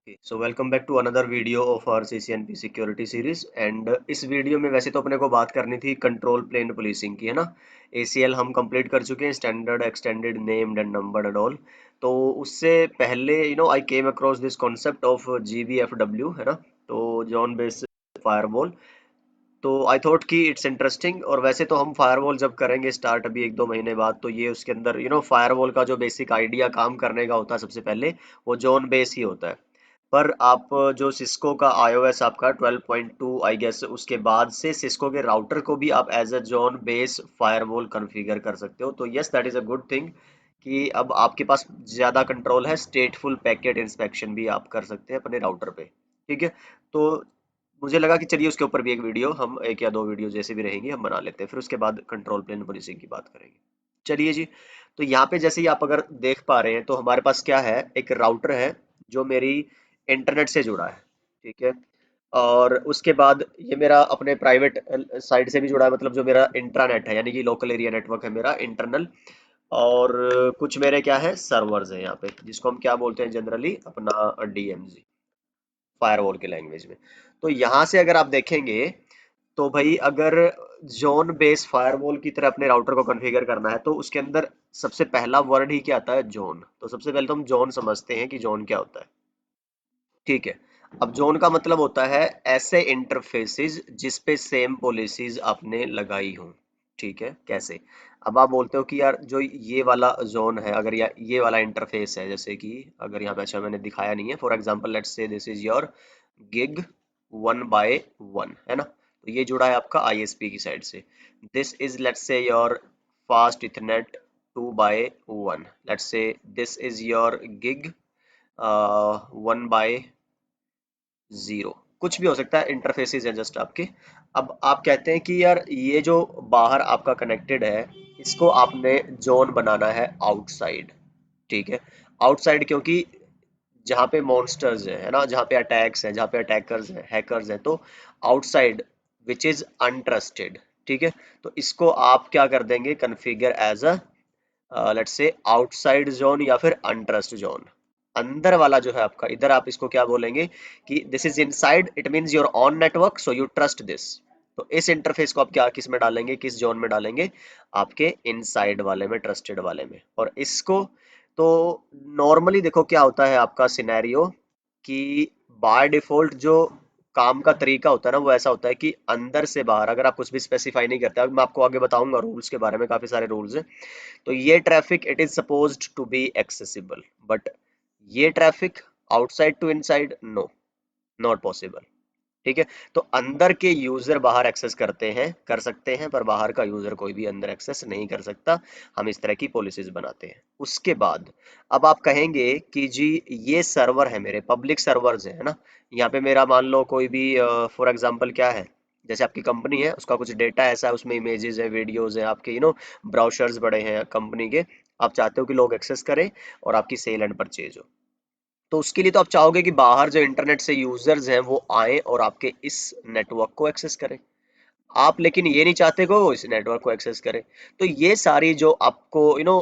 So welcome back to another video of our CCNP security series and इस video में वैसे तो अपने को बात करनी थी कंट्रोल प्लेन पुलिसिंग की, है ना। एसीएल हम कंप्लीट कर चुके हैं, standard extended named and numbered and all. तो उससे पहले I came across this concept of GBFW, है ना। तो जॉन बेस फायरवॉल। तो आई थॉट कि इट्स इंटरेस्टिंग, और वैसे तो हम फायरवॉल जब करेंगे स्टार्ट अभी 1-2 महीने बाद, तो ये उसके अंदर फायरवॉल का जो बेसिक आइडिया काम करने का होता है सबसे पहले, वो जॉन बेस ही होता है। पर आप जो सिस्को का iOS आपका 12.2 आई गेस, उसके बाद से सिस्को के राउटर को भी आप as a zone base firewall configure कर सकते हो। तो yes, that is a good thing कि अब आपके पास ज्यादा कंट्रोल है। स्टेटफुल पैकेट इंस्पेक्शन भी आप कर सकते हैं अपने राउटर पे। ठीक है। तो मुझे लगा कि चलिए उसके ऊपर भी एक वीडियो, हम एक या दो वीडियो जैसे भी रहेंगी हम बना लेते हैं, फिर उसके बाद कंट्रोल प्लेन पुलिसिंग की बात करेंगे। चलिए जी। तो यहाँ पे जैसे ही आप अगर देख पा रहे हैं, तो हमारे पास क्या है, एक राउटर है जो मेरी इंटरनेट से जुड़ा है। ठीक है। और उसके बाद ये मेरा अपने प्राइवेट साइड से भी जुड़ा है, मतलब जो मेरा इंट्रानेट है, यानी कि लोकल एरिया नेटवर्क है मेरा इंटरनल। और कुछ मेरे क्या है, सर्वर्स है यहाँ पे, जिसको हम क्या बोलते हैं जनरली, अपना डीएमजी, फायरवॉल के लैंग्वेज में। तो यहाँ से अगर आप देखेंगे, तो भाई अगर जोन बेस फायरवॉल की तरह अपने राउटर को कॉन्फ़िगर करना है, तो उसके अंदर सबसे पहला वर्ड ही क्या आता है, जोन। तो सबसे पहले तो हम जोन समझते हैं कि जोन क्या होता है। ठीक है। अब जोन का मतलब होता है ऐसे इंटरफेसेस जिस पे सेम पॉलिसीज आपने लगाई हो। ठीक है। कैसे? अब आप बोलते हो कि यार जो ये वाला जोन है, अगर ये वाला इंटरफेस है, जैसे कि अगर यहाँ पे, अच्छा मैंने दिखाया नहीं है, for example let's say this is your gig 1 by 1, है ना। तो ये जुड़ा है आपका आईएसपी की साइड से। This is let's say your fast Ethernet 2 by 1। Let's say this is your gig 1 by 0। कुछ भी हो सकता है, इंटरफेसेस है जस्ट आपके। अब आप कहते हैं कि यार ये जो बाहर आपका कनेक्टेड है, इसको आपने जोन बनाना है आउटसाइड। ठीक है। आउटसाइड क्योंकि जहाँ पे मॉन्स्टर्स है ना, जहाँ पे अटैक्स हैं, जहाँ पे अटैकर्स हैं, हैकर्स हैं, तो आउटसाइड विच इज अनट्रस्टेड। ठीक है। तो इसको आप क्या कर देंगे, configure as a let's say outside zone या फिर अनट्रस्ट जोन। अंदर वाला जो है आपका, इधर आप इसको क्या बोलेंगे कि this is inside, it means your on network, so you trust this. तो इस इंटरफेस को आप क्या, किस में डालेंगे, किस जोन में डालेंगे, आपके इनसाइड वाले में, ट्रस्टेड वाले में। और इसको तो नॉर्मली देखो क्या होता है आपका सिनेरियो, कि बाय डिफॉल्ट जो काम का तरीका होता है ना, वो ऐसा होता है कि अंदर से बाहर, अगर आप कुछ भी स्पेसिफाई नहीं करते, अब मैं आपको आगे बताऊंगा रूल्स के बारे में, काफी सारे रूल्स हैं। तो ये traffic it is supposed to be accessible, but ये traffic outside to inside, no, not possible. ठीक है। तो अंदर के यूजर बाहर एक्सेस करते हैं, कर सकते हैं, पर बाहर का यूजर कोई भी अंदर एक्सेस नहीं कर सकता। हम इस तरह की पॉलिसीज बनाते हैं। उसके बाद अब आप कहेंगे कि जी ये सर्वर है, मेरे पब्लिक सर्वर्स है ना। यहाँ पे मेरा मान लो कोई भी फॉर एग्जांपल क्या है, जैसे आपकी कंपनी है, उसका कुछ डेटा ऐसा है, उसमें इमेजेस है, वीडियोस है, आपके ब्राउजर्स बड़े हैं कंपनी के। आप चाहते हो कि लोग एक्सेस करें और आपकी सेल एंड परचेज हो। तो उसके लिए तो आप चाहोगे कि बाहर जो इंटरनेट से यूजर्स हैं वो आए और आपके इस नेटवर्क को एक्सेस करें। आप लेकिन ये नहीं चाहते कि वो इस नेटवर्क को एक्सेस करें। तो ये सारी जो आपको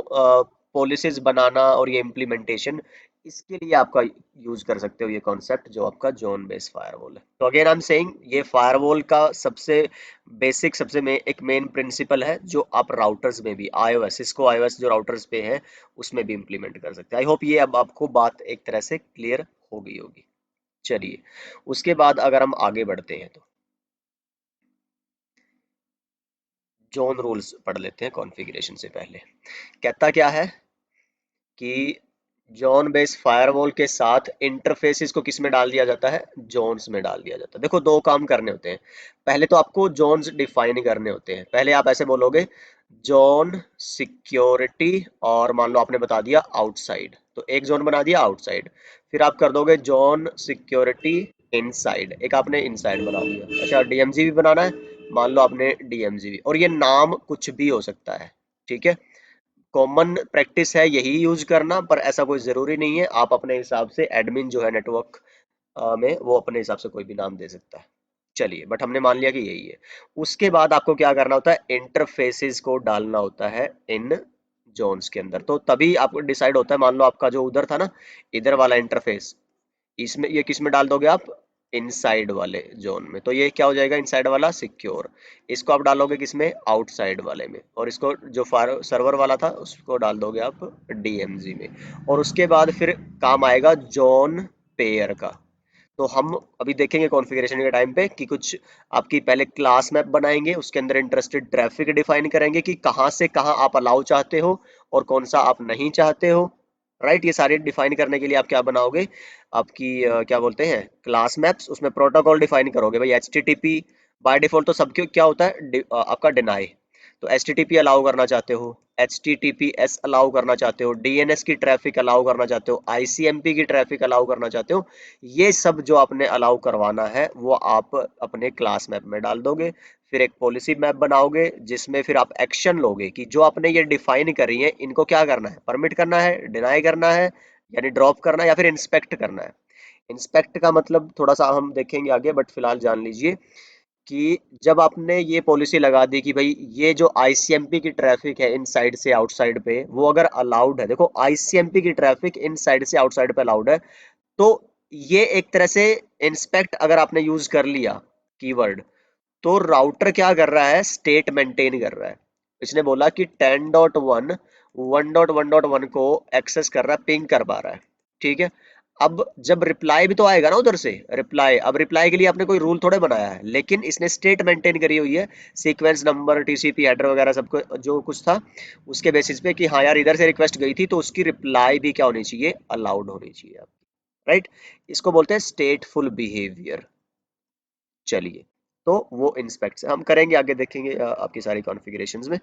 पॉलिसीज बनाना और ये इम्प्लीमेंटेशन, इसके लिए आपका यूज कर सकते हो ये कॉन्सेप्ट जो आपका जोन बेस्ड फायरवॉल है। तो अगेन आई एम सेइंग, ये फायरवॉल का सबसे बेसिक, एक मेन प्रिंसिपल है, जो आप राउटर्स में भी, आईओएस, इसको आईओएस जो राउटर्स पे है उसमें भी इम्प्लीमेंट कर सकते हैं। आई होप ये अब आपको बात एक तरह से क्लियर हो गई होगी। चलिए, उसके बाद अगर हम आगे बढ़ते हैं, तो जोन रूल्स पढ़ लेते हैं कॉन्फ़िगरेशन से पहले। कहता क्या है कि जोन बेस फायरवॉल के साथ इंटरफेसेस को किस में डाल दिया जाता है, जोन्स में डाल दिया जाता है। देखो दो काम करने होते हैं। पहले तो आपको जोन्स डिफाइन करने होते हैं। पहले आप ऐसे बोलोगे, जोन सिक्योरिटी, और मान लो आपने बता दिया आउटसाइड, तो एक जोन बना दिया आउटसाइड। फिर आप कर दोगे जोन सिक्योरिटी इनसाइड, एक आपने इनसाइड बना दिया। अच्छा, डीएमजी भी बनाना है, मान लो आपने डीएमजी भी, और ये नाम कुछ भी हो सकता है। ठीक है। कॉमन प्रैक्टिस है यही यूज करना, पर ऐसा कोई जरूरी नहीं है। आप अपने हिसाब से, एडमिन जो है नेटवर्क में, वो अपने हिसाब से कोई भी नाम दे सकता है। चलिए, बट हमने मान लिया कि यही है। उसके बाद आपको क्या करना होता है, इंटरफेसेस को डालना होता है इन जोन्स के अंदर। तो तभी आपको डिसाइड होता है, मान लो आपका जो उधर था ना, इधर वाला इंटरफेस, इसमें ये किस में डाल दोगे आप, इनसाइड वाले जोन में, तो ये क्या हो जाएगा, इनसाइड वाला सिक्योर। इसको आप डालोगे किस में, आउटसाइड वाले में, और इसको जो सर्वर वाला था उसको डाल दोगे आप डीएमजी में। और उसके बाद फिर काम आएगा जोन पेयर का। तो हम अभी देखेंगे कॉन्फ़िगरेशन के टाइम पे कि कुछ आपकी पहले क्लास मैप बनाएंगे, उसके अंदर इंटरेस्टेड ट्रैफिक डिफाइन करेंगे कि कहाँ से कहाँ आप अलाउ चाहते हो और कौन सा आप नहीं चाहते हो। राइट, ये सारे डिफाइन करने के लिए आप क्या बनाओगे, आपकी क्या बोलते हैं, क्लास मैप्स, उसमें प्रोटोकॉल डिफाइन करोगे भाई। H T T P by default तो सबके क्या होता है, आपका डिनाई। तो H T T P allow करना चाहते हो, H T T P S allow करना चाहते हो, डीएनएस की ट्रैफिक अलाउ करना चाहते हो, आईसीएमपी की ट्रैफिक अलाउ करना चाहते हो। ये सब जो आपने अलाउ करवाना है वो आप अपने क्लास मैप में डाल दोगे। फिर एक पॉलिसी मैप बनाओगे जिसमें फिर आप एक्शन लोगे कि जो आपने ये डिफाइन करी है इनको क्या करना है, परमिट करना है, डिनाई करना है, यानी ड्रॉप करना है, या फिर इंस्पेक्ट करना है। इंस्पेक्ट का मतलब थोड़ा सा हम देखेंगे आगे, बट फिलहाल जान लीजिए कि जब आपने ये पॉलिसी लगा दी कि भाई ये जो आईसीएमपी की ट्रैफिक है इनसाइड से आउटसाइड पे वो अगर अलाउड है, देखो आईसीएमपी की ट्रैफिक इनसाइड से आउटसाइड पे अलाउड है, तो ये एक तरह से इंस्पेक्ट अगर आपने यूज कर लिया कीवर्ड, तो राउटर क्या कर रहा है, स्टेट मेंटेन कर रहा है। इसने बोला कि 10.1 1.1.1 को एक्सेस कर रहा है, पिंग कर पा रहा है। ठीक है, अब जब रिप्लाई भी तो आएगा ना उधर से, रिप्लाई, अब रिप्लाई के लिए आपने कोई रूल थोड़े बनाया है, लेकिन इसने स्टेट मेंटेन करी हुई है, सीक्वेंस नंबर, टीसीपी हेडर वगैरह सबको जो कुछ था उसके बेसिस पे कि हाँ यार इधर से रिक्वेस्ट गई थी तो उसकी रिप्लाई भी क्या होनी चाहिए, अलाउड होनी चाहिए। राइट, इसको बोलते हैं स्टेटफुल बिहेवियर। चलिए, तो वो इंस्पेक्ट से हम करेंगे, आगे देखेंगे आपकी सारी कॉन्फ़िगरेशंस में।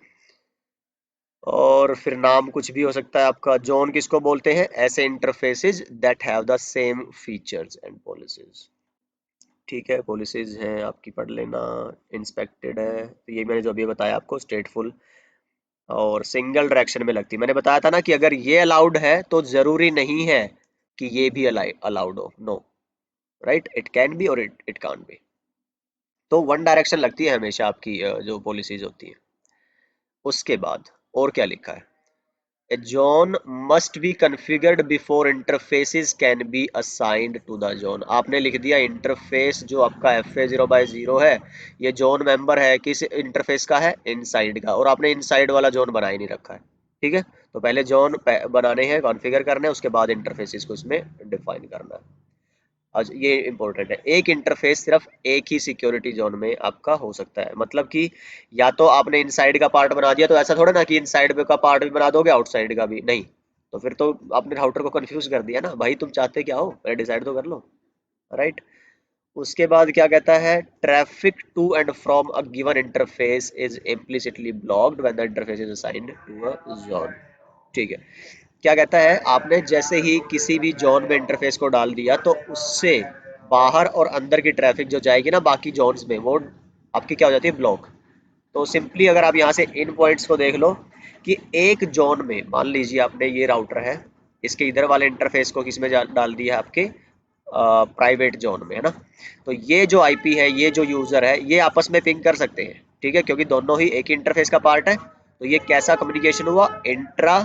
और फिर नाम कुछ भी हो सकता है आपका। जोन किसको बोलते हैं, ऐसे interfaces that have the same features and policies. ठीक है, पॉलिसीज हैं आपकी, पढ़ लेना। इंस्पेक्टेड है तो ये मैंने जो अभी बताया आपको, स्टेटफुल और सिंगल डायरेक्शन में लगती है। मैंने बताया था ना कि अगर ये अलाउड है तो जरूरी नहीं है कि ये भी अलाउड हो, no. Right, it can be और इट कांट बी। तो वन डायरेक्शन लगती है हमेशा आपकी जो पॉलिसीज होती है। उसके बाद और क्या लिखा है, a zone must be configured before interfaces can be assigned to the zone. आपने लिख दिया इंटरफेस जो आपका FA0/0 है, ये जोन मेंबर है, किस इंटरफेस का है, इनसाइड का, और आपने इनसाइड वाला जोन बना ही नहीं रखा है। ठीक है, तो पहले जोन बनाने हैं, कॉन्फ़िगर करने हैं, उसके बाद इंटरफेसेस को इसमें डिफाइन करना है। अच्छा, ये इंपॉर्टेंट है, एक इंटरफेस सिर्फ एक ही सिक्योरिटी जोन में आपका हो सकता है। मतलब कि या तो आपने इनसाइड का पार्ट बना दिया, तो ऐसा थोड़ा ना कि इनसाइड का पार्ट भी बना दोगे आउटसाइड का भी नहीं, तो फिर तो आपने राउटर को कंफ्यूज कर दिया ना भाई, तुम चाहते क्या हो, पहले डिसाइड तो कर लो। राइट, उसके बाद क्या कहता है, traffic to and from a given interface is implicitly blocked when the interface is assigned to a zone. ठीक है, क्या कहता है, आपने जैसे ही किसी भी जोन में इंटरफेस को डाल दिया तो उससे बाहर और अंदर की ट्रैफिक जो जाएगी ना बाकी जोन्स में, वो आपकी क्या हो जाती है, ब्लॉक। तो सिंपली अगर आप यहाँ से इन पॉइंट्स को देख लो कि एक जोन में मान लीजिए आपने ये राउटर है, इसके इधर वाले इंटरफेस को किसमें डाल दिया है, आपके प्राइवेट जोन में, है ना। तो ये जो आईपी है, ये जो यूजर है, ये आपस में पिंग कर सकते हैं। ठीक है, क्योंकि दोनों ही एक ही इंटरफेस का पार्ट है। तो ये कैसा कम्युनिकेशन हुआ, intra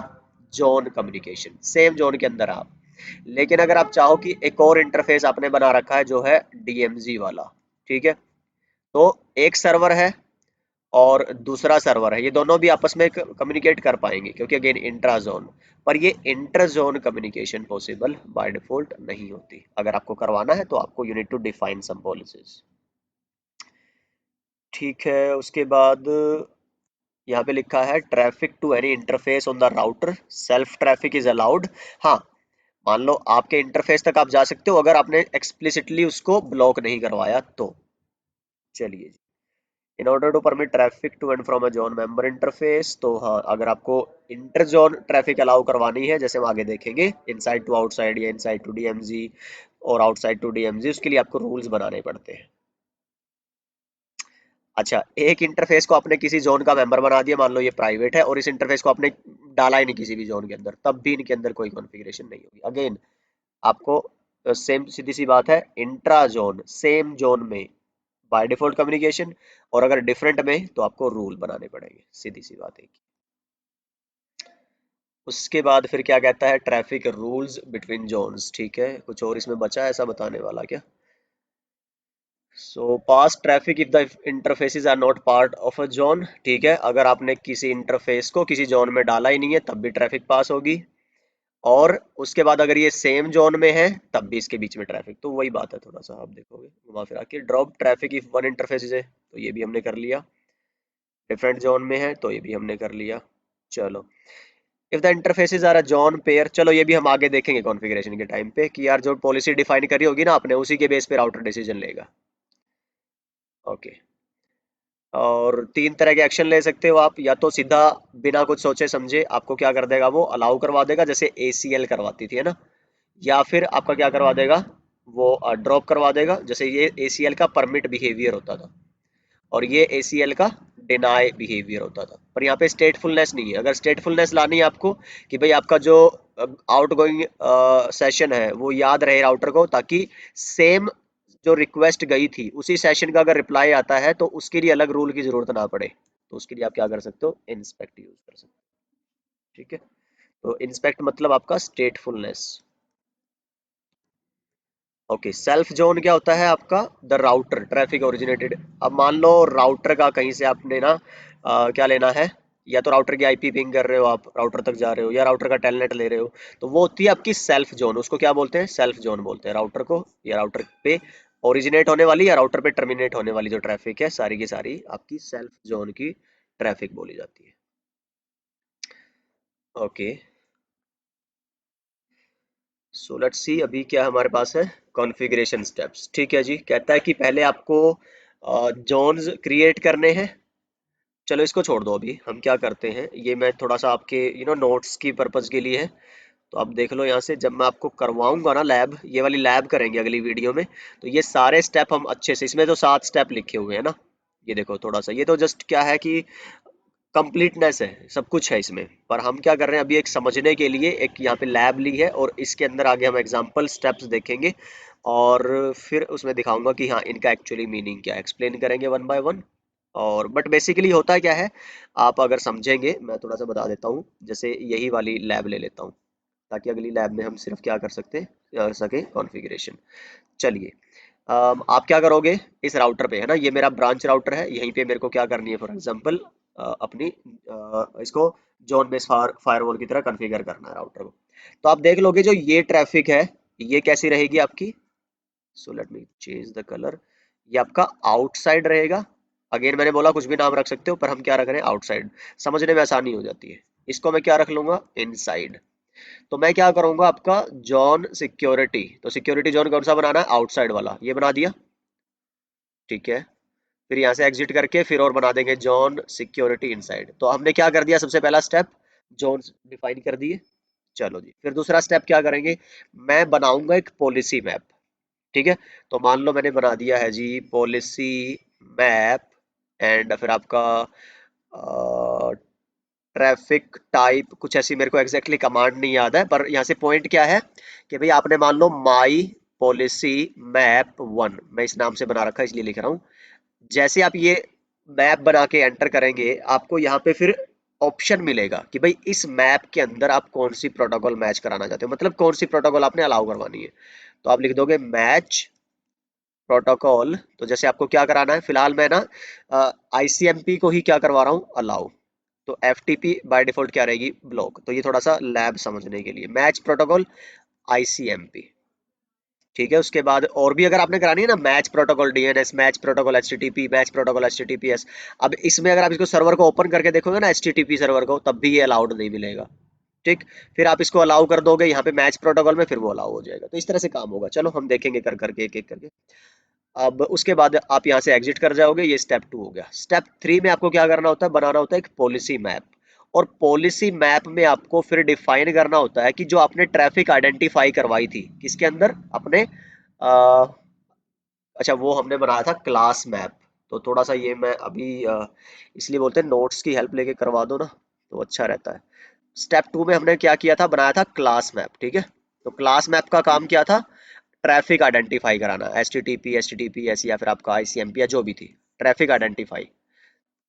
zone communication, same zone के अंदर आप। लेकिन अगर आप चाहो कि एक और इंटरफेस आपने बना रखा है जो है डीएमजी वाला, ठीक है, तो एक सर्वर है और दूसरा सर्वर है, ये दोनों भी आपस में कम्युनिकेट कर पाएंगे क्योंकि अगेन इंट्रा जोन। पर ये inter zone communication possible by default नहीं होती। अगर आपको करवाना है तो आपको you need to define some policies. ठीक है, उसके बाद यहाँ पे लिखा है traffic to any interface on the router self traffic is allowed. हाँ, मान लो आपके इंटरफेस तक आप जा सकते हो अगर आपने एक्सप्लिसिटली उसको ब्लॉक नहीं करवाया तो। चलिए, in order to permit traffic to and from a zone member interface, तो हाँ अगर आपको इंटर जोन ट्रैफिक अलाउ करवानी है, जैसे हम आगे देखेंगे, इनसाइड टू आउटसाइड या इनसाइड टू डीएमजी और आउटसाइड टू डीएमजी, उसके लिए आपको रूल्स बनाने पड़ते हैं। अच्छा, एक इंटरफेस को आपने किसी जोन का मेंबर बना दिया, मान लो ये प्राइवेट है, और इस इंटरफेस को आपने डाला ही नहीं किसी भी जोन के अंदर, तब भी इनके अंदर कोई कॉन्फ़िगरेशन नहीं होगी। अगेन आपको सेम सीधी सी बात है, इंट्रा जोन सेम जोन में बाय डिफॉल्ट कम्युनिकेशन, और अगर डिफरेंट में तो आपको रूल बनाने पड़ेंगे, सीधी सी बात है। उसके बाद फिर क्या कहता है, ट्रैफिक रूल्स बिटवीन जोन्स। ठीक है, कुछ और इसमें बचा है ऐसा बताने वाला क्या? So pass traffic if the interfaces are not part of a zone. ठीक है, अगर आपने किसी इंटरफेस को किसी जोन में डाला ही नहीं है तब भी ट्रैफिक पास होगी। और उसके बाद अगर ये सेम जोन में है तब भी इसके बीच में ट्रैफिक, तो वही बात है, थोड़ा सा आप देखोगे घुमा फिरा के। Drop traffic if one interface है, तो ये भी हमने कर लिया। डिफरेंट जोन में है तो ये भी हमने कर लिया। चलो, if the interfaces are a zone pair, चलो ये भी हम आगे देखेंगे कॉन्फ़िगरेशन के टाइम पे कि यार जो पॉलिसी डिफाइन करी होगी ना आपने, उसी के बेस पे राउटर डिसीजन लेगा। ओके। और तीन तरह के एक्शन ले सकते हो आप, या तो सीधा बिना कुछ सोचे समझे आपको क्या कर देगा, वो अलाउ करवा देगा जैसे ACL करवाती थी, है ना। या फिर आपका क्या करवा देगा, वो ड्रॉप करवा देगा, जैसे ये ACL का परमिट बिहेवियर होता था और ये ACL का डिनाई बिहेवियर होता था। पर यहाँ पे स्टेटफुलनेस नहीं है। अगर स्टेटफुलनेस लानी है आपको कि भाई आपका जो आउट गोइंग सेशन है वो याद रहे राउटर को, ताकि सेम जो रिक्वेस्ट गई थी उसी सेशन का अगर रिप्लाई आता है तो उसके लिए अलग रूल की जरूरत ना पड़े, तो उसके लिए आप क्या कर सकते हो, इंस्पेक्ट यूज कर सकते हो। ठीक है, तो इंस्पेक्ट मतलब आपका स्टेटफुलनेस। ओके, सेल्फ जोन क्या होता है आपका, द राउटर ट्रैफिक ओरिजिनेटेड। अब मान लो राउटर का कहीं से आपने ना क्या लेना है, या तो राउटर की IP पिंग कर रहे हो, आप राउटर तक जा रहे हो, या राउटर का टेलनेट ले रहे हो, तो वो होती है आपकी सेल्फ जोन। उसको क्या बोलते हैं, सेल्फ जोन बोलते हैं राउटर को, या राउटर पे ओरिजिनेट होने वाली या राउटर पे टर्मिनेट होने वाली जो ट्रैफिक है सारी की सारी आपकी सेल्फ जोन की ट्रैफिक बोली जाती है। ओके, सो लेट्स सी अभी क्या हमारे पास है, कॉन्फ़िगरेशन स्टेप्स। ठीक है जी, कहता है कि पहले आपको जोन्स क्रिएट करने हैं। चलो इसको छोड़ दो, अभी हम क्या करते हैं, ये मैं थोड़ा सा आपके नोट्स की पर्पस के लिए है, तो आप देख लो यहाँ से। जब मैं आपको करवाऊंगा ना लैब, ये वाली लैब करेंगे अगली वीडियो में, तो ये सारे स्टेप हम अच्छे से, इसमें तो 7 स्टेप लिखे हुए हैं ना, ये देखो थोड़ा सा, ये तो जस्ट क्या है कि कंप्लीटनेस है, सब कुछ है इसमें। पर हम क्या कर रहे हैं अभी, एक समझने के लिए एक यहाँ पे लैब ली है और इसके अंदर आगे हम एग्जांपल स्टेप्स देखेंगे और फिर उसमें दिखाऊंगा कि हाँ इनका एक्चुअली मीनिंग क्या है, एक्सप्लेन करेंगे वन बाय वन। और बट बेसिकली होता क्या है, आप अगर समझेंगे, मैं थोड़ा सा बता देता हूँ। जैसे यही वाली लैब ले लेता हूँ, ताकि अगली लैब में हम सिर्फ क्या कर सकते हैं, कर सके कॉन्फ़िगरेशन। चलिए, आप क्या करोगे, इस राउटर पे है ना, ये मेरा ब्रांच राउटर है, यहीं पे मेरे को क्या करनी है, फॉर एग्जांपल अपनी इसको जोन बेस फायरवॉल की तरह कॉन्फ़िगर करना है राउटर को। तो आप देख लोगे जो ये ट्रैफिक है ये कैसी रहेगी आपकी, so let me change the colour. ये आपका आउटसाइड रहेगा। अगेन मैंने बोला कुछ भी नाम रख सकते हो, पर हम क्या रख रहे हैं, आउटसाइड, समझने में आसानी हो जाती है। इसको मैं क्या रख लूंगा, इनसाइड। तो मैं क्या करूंगा, आपका जॉन सिक्योरिटी, तो सिक्योरिटी जॉन कौन सा बनाना है, आउटसाइड वाला, ये बना दिया। ठीक है, फिर यहाँ से एग्जिट करके फिर और बना देंगे जॉन सिक्योरिटी इनसाइड। तो हमने क्या कर दिया, सबसे पहला स्टेप जोन डिफाइन कर दिए। चलो जी, फिर दूसरा स्टेप क्या करेंगे, मैं बनाऊंगा एक पॉलिसी मैप। ठीक है, तो मान लो मैंने बना दिया है जी पॉलिसी मैप, एंड फिर आपका ट्रैफिक टाइप कुछ ऐसी, मेरे को एग्जैक्टली कमांड नहीं याद है, पर यहाँ से पॉइंट क्या है कि भाई आपने मान लो माई पॉलिसी मैप 1, मैं इस नाम से बना रखा है इसलिए लिख रहा हूँ। जैसे आप ये मैप बना के एंटर करेंगे, आपको यहाँ पे फिर ऑप्शन मिलेगा कि भाई इस मैप के अंदर आप कौन सी प्रोटोकॉल मैच कराना चाहते हो, मतलब कौन सी प्रोटोकॉल आपने अलाउ करवानी है। तो आप लिख दोगे मैच प्रोटोकॉल। तो जैसे आपको क्या कराना है, फिलहाल मैं ना ICMP को ही क्या करवा रहा हूँ, अलाउ। तो FTP बाय डिफॉल्ट क्या रहेगी, ब्लॉक। तो ये थोड़ा सा लैब समझने के लिए, मैच प्रोटोकॉल ICMP। ठीक है, उसके बाद और भी अगर आपने करानी है ना, match protocol DNS, match protocol HTTP, match protocol HTTPS। अब इसमें अगर आप इसको सर्वर को ओपन करके देखोगे ना HTTP सर्वर को, तब भी ये अलाउड नहीं मिलेगा। ठीक, फिर आप इसको अलाउ कर दोगे यहाँ पे मैच प्रोटोकॉल में, फिर वो अलाउ हो जाएगा। तो इस तरह से काम होगा, चलो हम देखेंगे कर करके एक एक करके। अब उसके बाद आप यहाँ से एग्जिट कर जाओगे, ये स्टेप 2 हो गया। स्टेप 3 में आपको क्या करना होता है, बनाना होता है एक पॉलिसी मैप। और पॉलिसी मैप में आपको फिर डिफाइन करना होता है कि जो आपने ट्रैफिक आइडेंटिफाई करवाई थी किसके अंदर, अपने अच्छा वो हमने बनाया था क्लास मैप। तो थोड़ा सा ये मैं अभी इसलिए बोलते हैं नोट्स की हेल्प लेके करवा दो ना, तो अच्छा रहता है। स्टेप 2 में हमने क्या किया था, बनाया था क्लास मैप। ठीक है, तो क्लास मैप का काम क्या था, ट्रैफिक आइडेंटिफाई कराना, HTTP HTTPS या फिर आपका ICMP या जो भी थी, ट्रैफिक आइडेंटिफाई।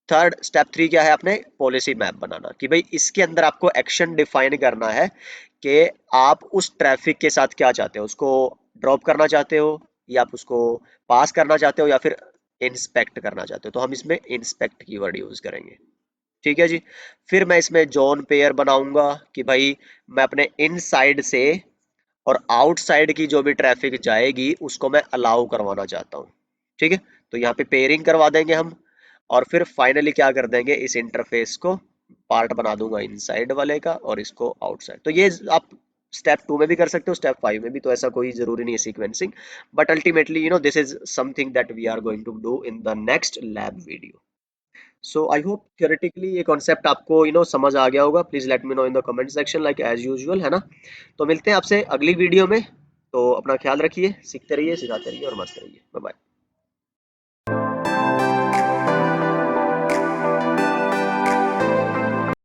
थर्ड स्टेप 3 क्या है, आपने पॉलिसी मैप बनाना कि भाई इसके अंदर आपको एक्शन डिफाइन करना है कि आप उस ट्रैफिक के साथ क्या चाहते हो, उसको ड्रॉप करना चाहते हो या आप उसको पास करना चाहते हो या फिर इंस्पेक्ट करना चाहते हो। तो हम इसमें इंस्पेक्ट कीवर्ड यूज करेंगे। ठीक है जी। फिर मैं इसमें जोन पेयर बनाऊंगा कि भाई मैं अपने इनसाइड से और आउटसाइड की जो भी ट्रैफिक जाएगी उसको मैं अलाउ करवाना चाहता हूँ। ठीक है, तो यहाँ पे पेयरिंग करवा देंगे हम। और फिर फाइनली क्या कर देंगे, इस इंटरफेस को पार्ट बना दूंगा इनसाइड वाले का और इसको आउटसाइड। तो ये आप स्टेप 2 में भी कर सकते हो, स्टेप 5 में भी, तो ऐसा कोई जरूरी नहीं है sequencing. But ultimately this is something that we are going to do in the next lab video. So I hope theoretically ये कॉन्सेप्ट आपको समझ आ गया होगा। Please let me know in the comment section like as usual, है ना। तो मिलते हैं आपसे अगली वीडियो में। तो अपना ख्याल रखिए, सीखते रहिए, सिखाते रहिए और मस्त रहिए। Bye bye.